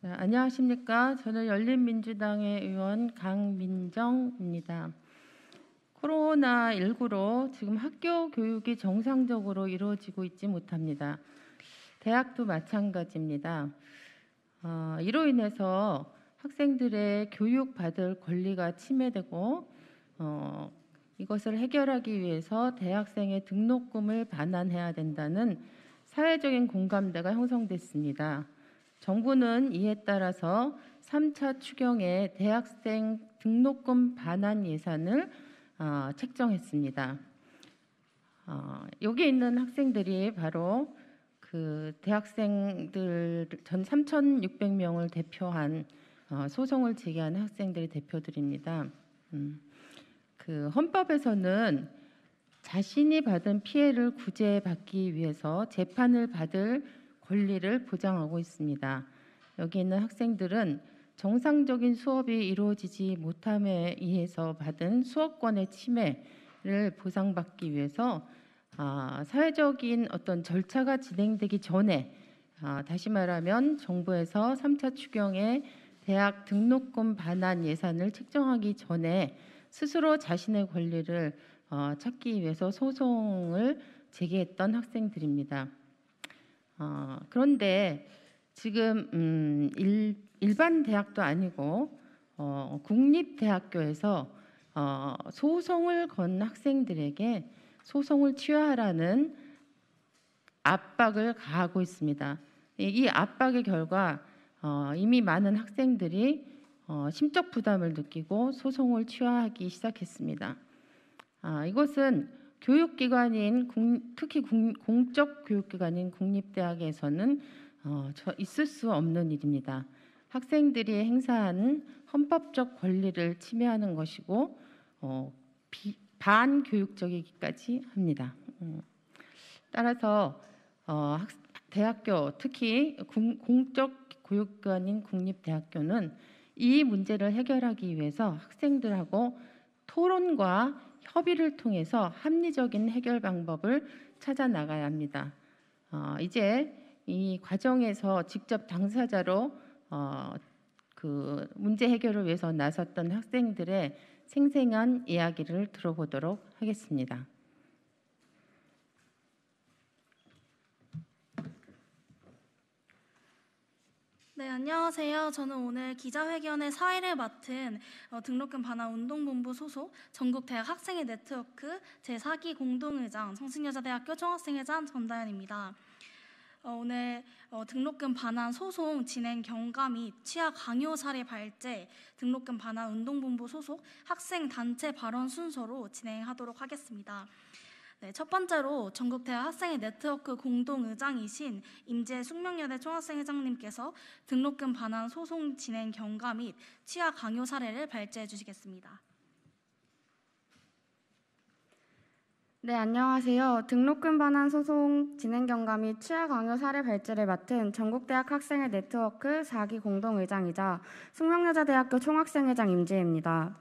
자, 안녕하십니까. 저는 열린민주당의 의원 강민정입니다. 코로나19로 지금 학교 교육이 정상적으로 이루어지고 있지 못합니다. 대학도 마찬가지입니다. 이로 인해서 학생들의 교육받을 권리가 침해되고 이것을 해결하기 위해서 대학생의 등록금을 반환해야 된다는 사회적인 공감대가 형성됐습니다. 정부는 이에 따라서 3차 추경에 대학생 등록금 반환 예산을 책정했습니다. 여기 있는 학생들이 바로 그 대학생들 전 3,600명을 대표한 소송을 제기한 학생들의 대표들입니다. 그 헌법에서는 자신이 받은 피해를 구제받기 위해서 재판을 받을 권리를 보장하고 있습니다. 여기 있는 학생들은 정상적인 수업이 이루어지지 못함에 의해서 받은 수업권의 침해를 보상받기 위해서 사회적인 어떤 절차가 진행되기 전에 다시 말하면 정부에서 3차 추경에 대학 등록금 반환 예산을 책정하기 전에 스스로 자신의 권리를 찾기 위해서 소송을 제기했던 학생들입니다. 그런데 지금 일반 대학도 아니고 국립대학교에서 소송을 건 학생들에게 소송을 취하하라는 압박을 가하고 있습니다. 이 압박의 결과 이미 많은 학생들이 심적 부담을 느끼고 소송을 취하하기 시작했습니다. 이것은 교육기관인 특히 공적 교육기관인 국립대학에서는 있을 수 없는 일입니다. 학생들이 행사한 헌법적 권리를 침해하는 것이고 반교육적이기까지 합니다. 따라서 대학교 특히 공적 교육기관인 국립대학교는 이 문제를 해결하기 위해서 학생들하고 토론과 협의를 통해서 합리적인 해결 방법을 찾아 나가야 합니다. 이제 이 과정에서 직접 당사자로 그 문제 해결을 위해서 나섰던 학생들의 생생한 이야기를 들어보도록 하겠습니다. 네, 안녕하세요. 저는 오늘 기자회견의 사회를 맡은 등록금 반환 운동본부 소속 전국대학 학생회 네트워크 제4기 공동의장 성신여자대학교 총학생회장 전다연입니다. 오늘 등록금 반환 소송 진행 경과 및 취하 강요 사례 발제 등록금 반환 운동본부 소속 학생 단체 발언 순서로 진행하도록 하겠습니다. 네, 첫 번째로 전국대학 학생회 네트워크 공동의장이신 임재 숙명여대 총학생회장님께서 등록금 반환 소송 진행 경과 및 취하 강요 사례를 발제해 주시겠습니다. 네, 안녕하세요. 등록금 반환 소송 진행 경과 및 취하 강요 사례 발제를 맡은 전국대학 학생회 네트워크 4기 공동의장이자 숙명여자대학교 총학생회장 임재입니다.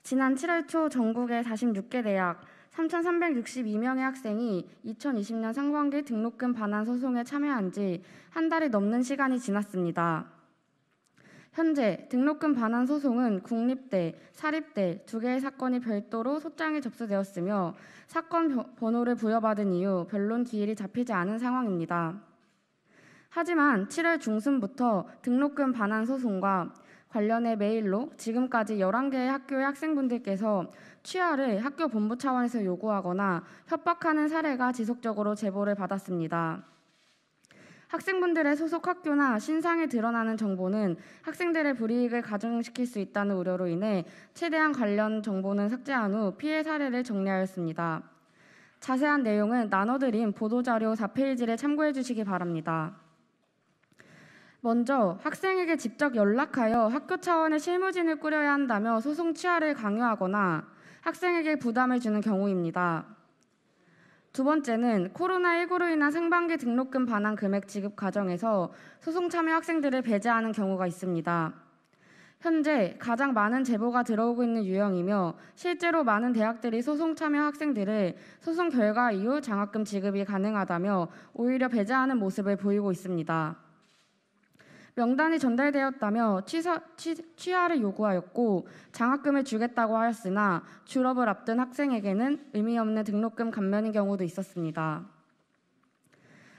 지난 7월 초 전국의 46개 대학 3,362명의 학생이 2020년 상반기 등록금 반환 소송에 참여한 지 한 달이 넘는 시간이 지났습니다. 현재 등록금 반환 소송은 국립대, 사립대 2개의 사건이 별도로 소장이 접수되었으며 사건 번호를 부여받은 이후 변론 기일이 잡히지 않은 상황입니다. 하지만 7월 중순부터 등록금 반환 소송과 관련해 메일로 지금까지 11개의 학교의 학생분들께서 취하를 학교 본부 차원에서 요구하거나 협박하는 사례가 지속적으로 제보를 받았습니다. 학생분들의 소속 학교나 신상에 드러나는 정보는 학생들의 불이익을 가중시킬 수 있다는 우려로 인해 최대한 관련 정보는 삭제한 후 피해 사례를 정리하였습니다. 자세한 내용은 나눠드린 보도자료 4페이지를 참고해 주시기 바랍니다. 먼저 학생에게 직접 연락하여 학교 차원의 실무진을 꾸려야 한다며 소송 취하를 강요하거나 학생에게 부담을 주는 경우입니다. 두 번째는 코로나19로 인한 상반기 등록금 반환 금액 지급 과정에서 소송 참여 학생들을 배제하는 경우가 있습니다. 현재 가장 많은 제보가 들어오고 있는 유형이며 실제로 많은 대학들이 소송 참여 학생들을 소송 결과 이후 장학금 지급이 가능하다며 오히려 배제하는 모습을 보이고 있습니다. 명단이 전달되었다며 취하를 요구하였고 장학금을 주겠다고 하였으나 졸업을 앞둔 학생에게는 의미 없는 등록금 감면인 경우도 있었습니다.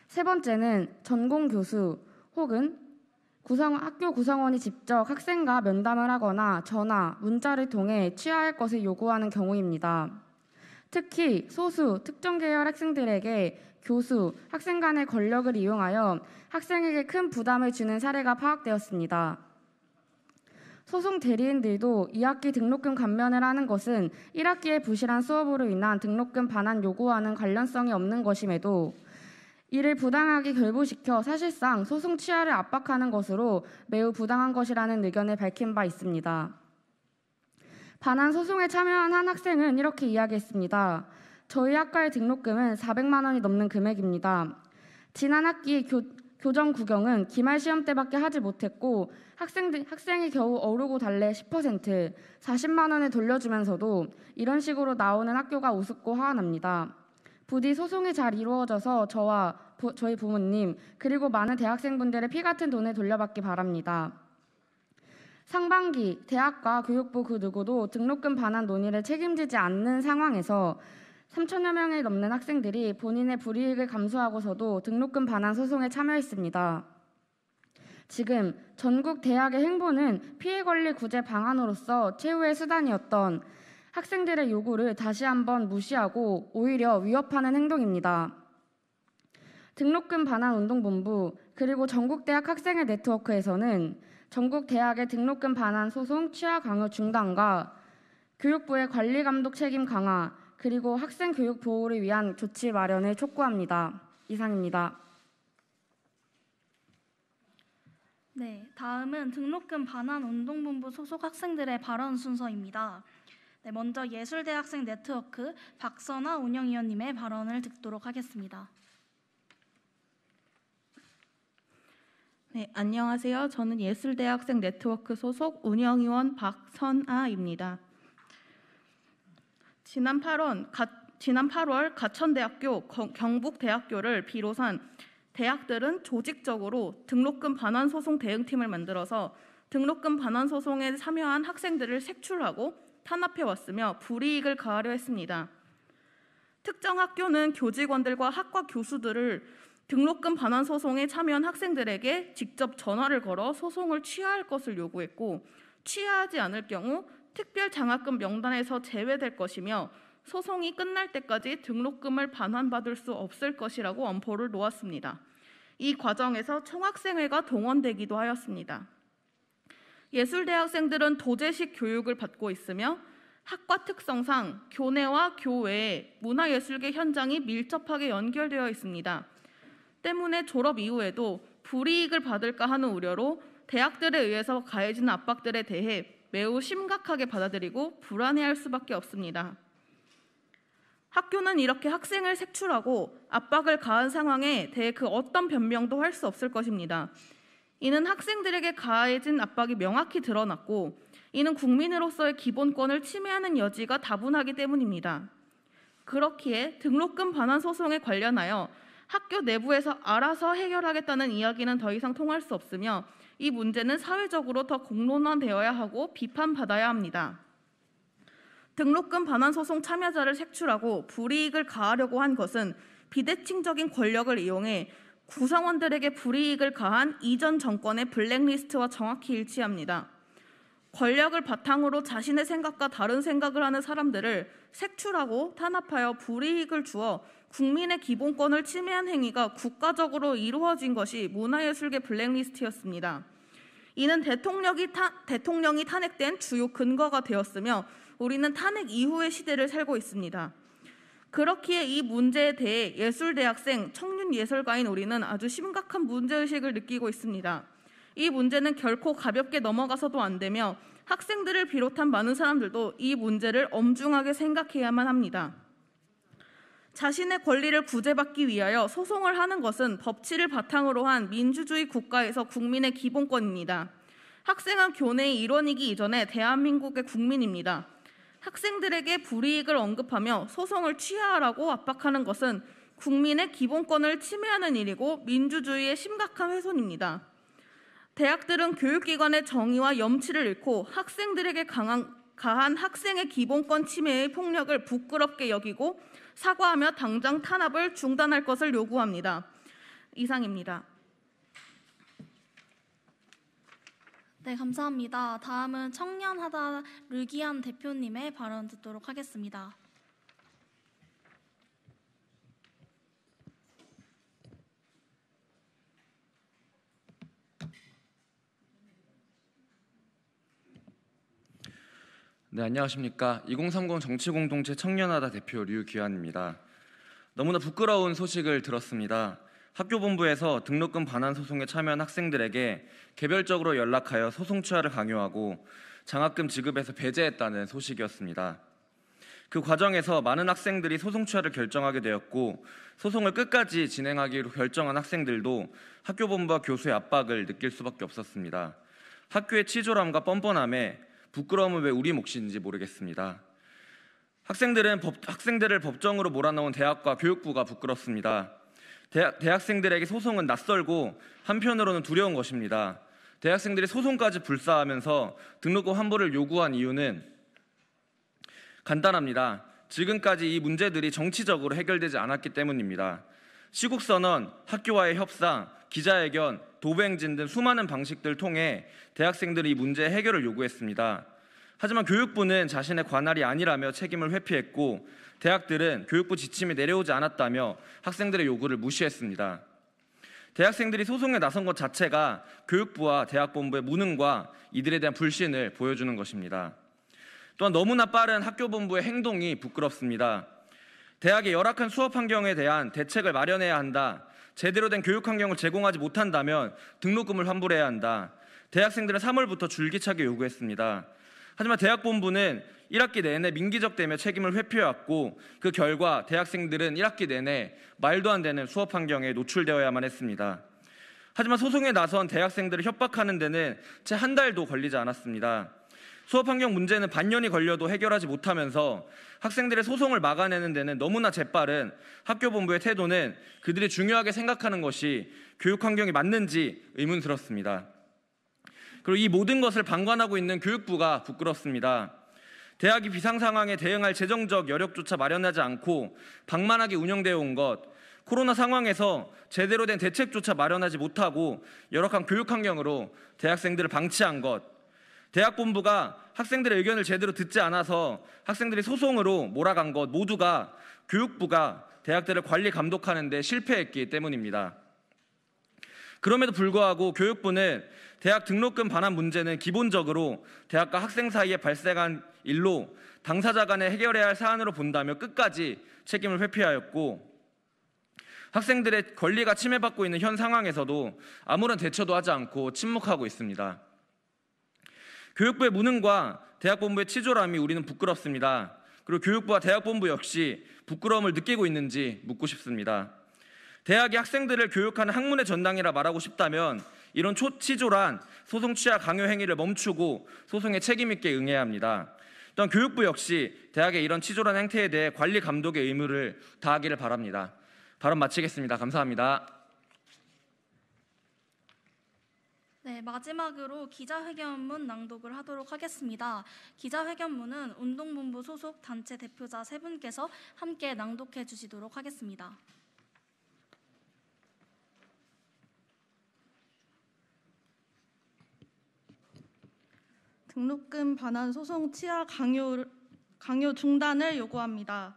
세 번째는 전공 교수 혹은 학교 구성원이 직접 학생과 면담을 하거나 전화, 문자를 통해 취하할 것을 요구하는 경우입니다. 특히 소수, 특정 계열 학생들에게 교수, 학생 간의 권력을 이용하여 학생에게 큰 부담을 주는 사례가 파악되었습니다. 소송 대리인들도 2학기 등록금 감면을 하는 것은 1학기의 부실한 수업으로 인한 등록금 반환 요구와는 관련성이 없는 것임에도 이를 부당하게 결부시켜 사실상 소송 취하를 압박하는 것으로 매우 부당한 것이라는 의견을 밝힌 바 있습니다. 반환 소송에 참여한 한 학생은 이렇게 이야기했습니다. 저희 학과의 등록금은 400만 원이 넘는 금액입니다. 지난 학기 교정 구경은 기말 시험 때밖에 하지 못했고 학생이 겨우 어르고 달래 10%, 40만 원을 돌려주면서도 이런 식으로 나오는 학교가 우습고 화가 부디 소송이 잘 이루어져서 저와 저희 부모님 그리고 많은 대학생분들의 피 같은 돈을 돌려받기 바랍니다. 상반기 대학과 교육부 그 누구도 등록금 반환 논의를 책임지지 않는 상황에서 3천여 명이 넘는 학생들이 본인의 불이익을 감수하고서도 등록금 반환 소송에 참여했습니다. 지금 전국 대학의 행보는 피해 권리 구제 방안으로서 최후의 수단이었던 학생들의 요구를 다시 한번 무시하고 오히려 위협하는 행동입니다. 등록금 반환 운동본부 그리고 전국대학 학생회 네트워크에서는 전국대학의 등록금 반환 소송 취하 강요 중단과 교육부의 관리 감독 책임 강화 그리고 학생 교육 보호를 위한 조치 마련을 촉구합니다. 이상입니다. 네, 다음은 등록금 반환 운동본부 소속 학생들의 발언 순서입니다. 네, 먼저 예술대학생 네트워크 박선아 운영위원님의 발언을 듣도록 하겠습니다. 네, 안녕하세요. 저는 예술대학생 네트워크 소속 운영위원 박선아입니다. 지난 8월 가천대학교, 경북대학교를 비롯한 대학들은 조직적으로 등록금 반환 소송 대응팀을 만들어서 등록금 반환 소송에 참여한 학생들을 색출하고 탄압해왔으며 불이익을 가하려 했습니다. 특정 학교는 교직원들과 학과 교수들을 등록금 반환 소송에 참여한 학생들에게 직접 전화를 걸어 소송을 취하할 것을 요구했고 취하하지 않을 경우 특별 장학금 명단에서 제외될 것이며 소송이 끝날 때까지 등록금을 반환받을 수 없을 것이라고 엄포를 놓았습니다. 이 과정에서 총학생회가 동원되기도 하였습니다. 예술대학생들은 도제식 교육을 받고 있으며 학과 특성상 교내와 교외에 문화예술계 현장이 밀접하게 연결되어 있습니다. 때문에 졸업 이후에도 불이익을 받을까 하는 우려로 대학들에 의해서 가해지는 압박들에 대해 매우 심각하게 받아들이고 불안해할 수밖에 없습니다. 학교는 이렇게 학생을 색출하고 압박을 가한 상황에 대해 그 어떤 변명도 할 수 없을 것입니다. 이는 학생들에게 가해진 압박이 명확히 드러났고 이는 국민으로서의 기본권을 침해하는 여지가 다분하기 때문입니다. 그렇기에 등록금 반환 소송에 관련하여 학교 내부에서 알아서 해결하겠다는 이야기는 더 이상 통할 수 없으며 이 문제는 사회적으로 더 공론화되어야 하고 비판받아야 합니다. 등록금 반환 소송 참여자를 색출하고 불이익을 가하려고 한 것은 비대칭적인 권력을 이용해 구성원들에게 불이익을 가한 이전 정권의 블랙리스트와 정확히 일치합니다. 권력을 바탕으로 자신의 생각과 다른 생각을 하는 사람들을 색출하고 탄압하여 불이익을 주어 국민의 기본권을 침해한 행위가 국가적으로 이루어진 것이 문화예술계 블랙리스트였습니다. 이는 대통령이 탄핵된 주요 근거가 되었으며 우리는 탄핵 이후의 시대를 살고 있습니다. 그렇기에 이 문제에 대해 예술대학생, 청년예술가인 우리는 아주 심각한 문제의식을 느끼고 있습니다. 이 문제는 결코 가볍게 넘어가서도 안 되며 학생들을 비롯한 많은 사람들도 이 문제를 엄중하게 생각해야만 합니다. 자신의 권리를 구제받기 위하여 소송을 하는 것은 법치를 바탕으로 한 민주주의 국가에서 국민의 기본권입니다. 학생은 교내의 일원이기 이전에 대한민국의 국민입니다. 학생들에게 불이익을 언급하며 소송을 취하하라고 압박하는 것은 국민의 기본권을 침해하는 일이고 민주주의의 심각한 훼손입니다. 대학들은 교육기관의 정의와 염치를 잃고 학생들에게 가한 학생의 기본권 침해의 폭력을 부끄럽게 여기고 사과하며 당장 탄압을 중단할 것을 요구합니다. 이상입니다. 네, 감사합니다. 다음은 청년하다 류기한 대표님의 발언 듣도록 하겠습니다. 네, 안녕하십니까. 2030 정치공동체 청년하다 대표 류기환입니다. 너무나 부끄러운 소식을 들었습니다. 학교본부에서 등록금 반환 소송에 참여한 학생들에게 개별적으로 연락하여 소송 취하를 강요하고 장학금 지급에서 배제했다는 소식이었습니다. 그 과정에서 많은 학생들이 소송 취하를 결정하게 되었고 소송을 끝까지 진행하기로 결정한 학생들도 학교본부와 교수의 압박을 느낄 수밖에 없었습니다. 학교의 치졸함과 뻔뻔함에 부끄러움은 왜 우리 몫인지 모르겠습니다. 학생들을 법정으로 몰아넣은 대학과 교육부가 부끄럽습니다. 대학생들에게 소송은 낯설고 한편으로는 두려운 것입니다. 대학생들이 소송까지 불사하면서 등록금 환불을 요구한 이유는 간단합니다. 지금까지 이 문제들이 정치적으로 해결되지 않았기 때문입니다. 시국선언, 학교와의 협상, 기자회견, 도배행진 등 수많은 방식들을 통해 대학생들이 이 문제의 해결을 요구했습니다. 하지만 교육부는 자신의 관할이 아니라며 책임을 회피했고 대학들은 교육부 지침이 내려오지 않았다며 학생들의 요구를 무시했습니다. 대학생들이 소송에 나선 것 자체가 교육부와 대학본부의 무능과 이들에 대한 불신을 보여주는 것입니다. 또한 너무나 빠른 학교본부의 행동이 부끄럽습니다. 대학의 열악한 수업 환경에 대한 대책을 마련해야 한다. 제대로 된 교육 환경을 제공하지 못한다면 등록금을 환불해야 한다. 대학생들은 3월부터 줄기차게 요구했습니다. 하지만 대학본부는 1학기 내내 민기적대며 책임을 회피해왔고 그 결과 대학생들은 1학기 내내 말도 안 되는 수업 환경에 노출되어야만 했습니다. 하지만 소송에 나선 대학생들을 협박하는 데는 채 한 달도 걸리지 않았습니다. 수업 환경 문제는 반년이 걸려도 해결하지 못하면서 학생들의 소송을 막아내는 데는 너무나 재빠른 학교본부의 태도는 그들이 중요하게 생각하는 것이 교육 환경이 맞는지 의문스럽습니다. 그리고 이 모든 것을 방관하고 있는 교육부가 부끄럽습니다. 대학이 비상 상황에 대응할 재정적 여력조차 마련하지 않고 방만하게 운영되어 온 것, 코로나 상황에서 제대로 된 대책조차 마련하지 못하고 열악한 교육 환경으로 대학생들을 방치한 것, 대학본부가 학생들의 의견을 제대로 듣지 않아서 학생들이 소송으로 몰아간 것 모두가 교육부가 대학들을 관리 감독하는 데 실패했기 때문입니다. 그럼에도 불구하고 교육부는 대학 등록금 반환 문제는 기본적으로 대학과 학생 사이에 발생한 일로 당사자 간에 해결해야 할 사안으로 본다며 끝까지 책임을 회피하였고 학생들의 권리가 침해받고 있는 현 상황에서도 아무런 대처도 하지 않고 침묵하고 있습니다. 교육부의 무능과 대학본부의 치졸함이 우리는 부끄럽습니다. 그리고 교육부와 대학본부 역시 부끄러움을 느끼고 있는지 묻고 싶습니다. 대학이 학생들을 교육하는 학문의 전당이라 말하고 싶다면 이런 초치졸한 소송 취하 강요 행위를 멈추고 소송에 책임 있게 응해야 합니다. 또한 교육부 역시 대학의 이런 치졸한 행태에 대해 관리 감독의 의무를 다하기를 바랍니다. 발언 마치겠습니다. 감사합니다. 네, 마지막으로 기자회견문 낭독을 하도록 하겠습니다. 기자회견문은 운동본부 소속 단체 대표자 3분께서 함께 낭독해 주시도록 하겠습니다. 등록금 반환 소송 취하 강요 중단을 요구합니다.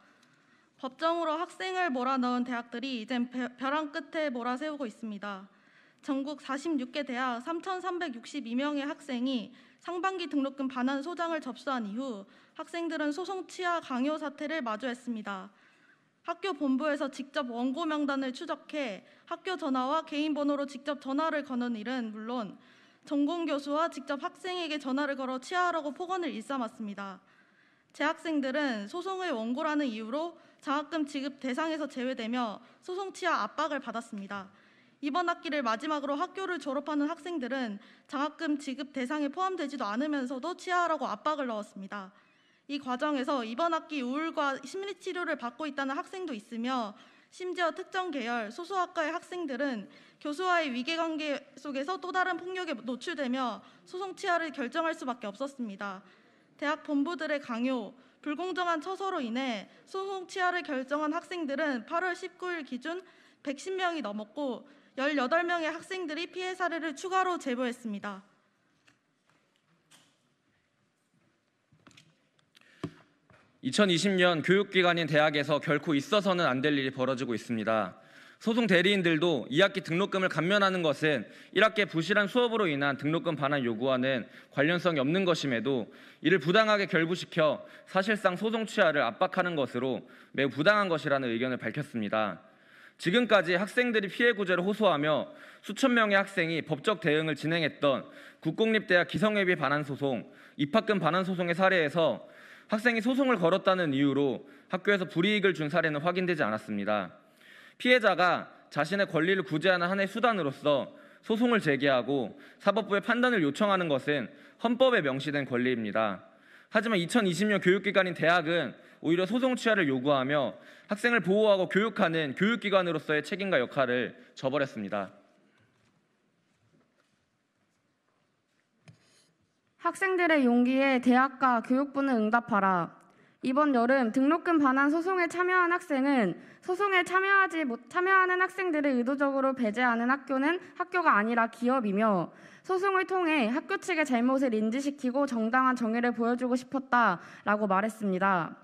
법정으로 학생을 몰아넣은 대학들이 이젠 벼랑 끝에 몰아세우고 있습니다. 전국 46개 대학 3,362명의 학생이 상반기 등록금 반환 소장을 접수한 이후 학생들은 소송 취하 강요 사태를 마주했습니다. 학교 본부에서 직접 원고 명단을 추적해 학교 전화와 개인 번호로 직접 전화를 거는 일은 물론 전공 교수와 직접 학생에게 전화를 걸어 취하하라고 폭언을 일삼았습니다. 재학생들은 소송을 원고라는 이유로 장학금 지급 대상에서 제외되며 소송 취하 압박을 받았습니다. 이번 학기를 마지막으로 학교를 졸업하는 학생들은 장학금 지급 대상에 포함되지도 않으면서도 취하하라고 압박을 넣었습니다. 이 과정에서 이번 학기 우울과 심리치료를 받고 있다는 학생도 있으며 심지어 특정 계열, 소수학과의 학생들은 교수와의 위계관계 속에서 또 다른 폭력에 노출되며 소송 취하를 결정할 수밖에 없었습니다. 대학 본부들의 강요, 불공정한 처서로 인해 소송 취하를 결정한 학생들은 8월 19일 기준 110명이 넘었고 18명의 학생들이 피해 사례를 추가로 제보했습니다. (2020년) 교육기관인 대학에서 결코 있어서는 안 될 일이 벌어지고 있습니다. 소송 대리인들도 2학기 등록금을 감면하는 것은 1학기 부실한 수업으로 인한 등록금 반환 요구와는 관련성이 없는 것임에도 이를 부당하게 결부시켜 사실상 소송 취하를 압박하는 것으로 매우 부당한 것이라는 의견을 밝혔습니다. 지금까지 학생들이 피해 구제를 호소하며 수천 명의 학생이 법적 대응을 진행했던 국공립대학 기성예비 반환 소송, 입학금 반환 소송의 사례에서 학생이 소송을 걸었다는 이유로 학교에서 불이익을 준 사례는 확인되지 않았습니다. 피해자가 자신의 권리를 구제하는 하나의 수단으로서 소송을 제기하고 사법부의 판단을 요청하는 것은 헌법에 명시된 권리입니다. 하지만 2020년 교육기관인 대학은 오히려 소송 취하를 요구하며 학생을 보호하고 교육하는 교육기관으로서의 책임과 역할을 저버렸습니다. 학생들의 용기에 대학과 교육부는 응답하라. 이번 여름 등록금 반환 소송에 참여한 학생은 소송에 참여하는 학생들을 의도적으로 배제하는 학교는 학교가 아니라 기업이며 소송을 통해 학교 측의 잘못을 인지시키고 정당한 정의를 보여주고 싶었다라고 말했습니다.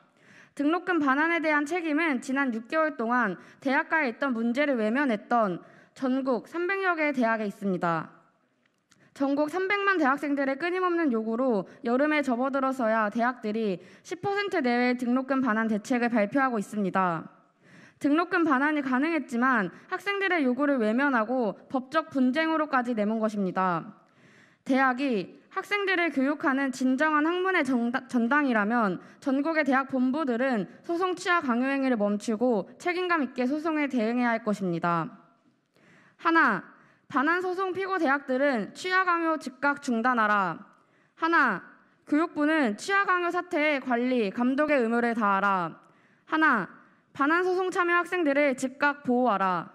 등록금 반환에 대한 책임은 지난 6개월 동안 대학가에 있던 문제를 외면했던 전국 300여 개의 대학에 있습니다. 전국 300만 대학생들의 끊임없는 요구로 여름에 접어들어서야 대학들이 10% 내외의 등록금 반환 대책을 발표하고 있습니다. 등록금 반환이 가능했지만 학생들의 요구를 외면하고 법적 분쟁으로까지 내몬 것입니다. 대학이 학생들을 교육하는 진정한 학문의 전당이라면 전국의 대학 본부들은 소송 취하 강요 행위를 멈추고 책임감 있게 소송에 대응해야 할 것입니다. 하나, 반환 소송 피고 대학들은 취하 강요 즉각 중단하라. 하나, 교육부는 취하 강요 사태의 관리, 감독의 의무를 다하라. 하나, 반환 소송 참여 학생들을 즉각 보호하라.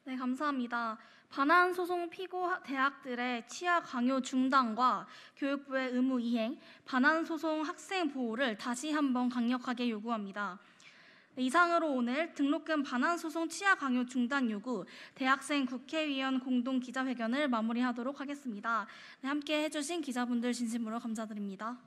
네, 감사합니다. 반환 소송 피고 대학들의 취하 강요 중단과 교육부의 의무 이행, 반환 소송 학생 보호를 다시 한번 강력하게 요구합니다. 이상으로 오늘 등록금 반환 소송 취하 강요 중단 요구 대학생 국회의원 공동 기자회견을 마무리하도록 하겠습니다. 네, 함께 해주신 기자분들 진심으로 감사드립니다.